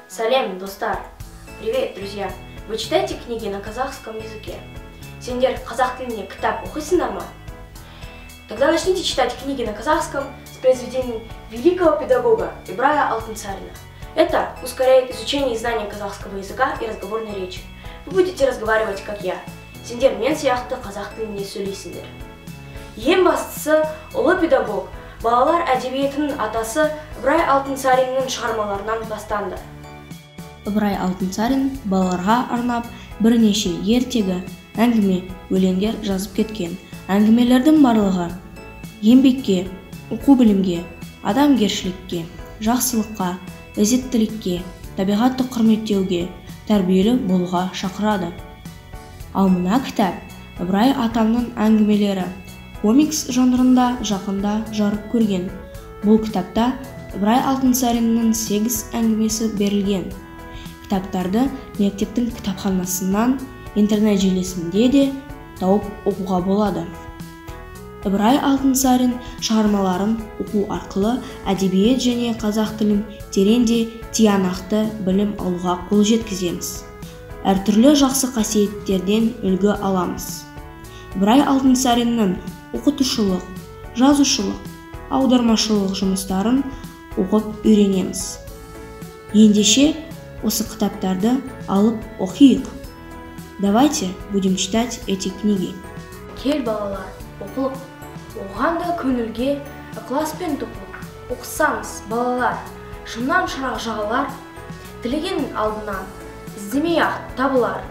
Салем, достар! Привет, друзья! Вы читаете книги на казахском языке? Сендер қазақ тілінде кітап оқисыңдар ма? Тогда начните читать книги на казахском с произведений великого педагога Ибрая Алтынсарина. Это ускоряет изучение и знание казахского языка и разговорной речи. Вы будете разговаривать, как я. Сендер мен сияқты қазақ тілінде сөйлейсіңдер. Ең бастысы, ұлы педагог, балалар әдебиетінің атасы Ибрай Алтынсариннің шығармаларынан бастанды. Ибрай Алтынсарин балаларға арнап бірнеше ертегі, әңгіме, өлеңдер жазып кеткен. Әңгімелердің барлығы еңбекке, оқу білімге, адамгершілікке, жақсылыққа, ізеттілікке, табиғатты құрметтеуге, тәрбиелі болуға шақырады. Ал мына кітап Ибрай атамның әңгімелері комикс жанрында жақында жарық көрген. Бұл кітапта Ибрай Алтынсариннің 8 әңгімесі берілген. Кітаптарды мектептің кітапханасынан, интернет желісінде де тауып оқуға болады. Ибрай Алтынсарин шығармаларын оқу арқылы әдебиет және қазақ тілін тереңде тиянақты білім алуға қол жеткіземіз. Әртүрлі жақсы қасиеттерден үлгі аламыз. Ибрай Алтынсариннің оқытушылық, жазушылық, аудармашылық жұмыстарын оқып үйренеміз. Ендеше осы кітаптарды алып оқиық. Давайте будем читать эти книги. Кел балалар, оқылық. Оған да көңілге, ықыласпен тоқылық. Оқысаңыз, балалар, шымнан шырақ жағалар, тілеген алдынан, іздемей-ақ табылар.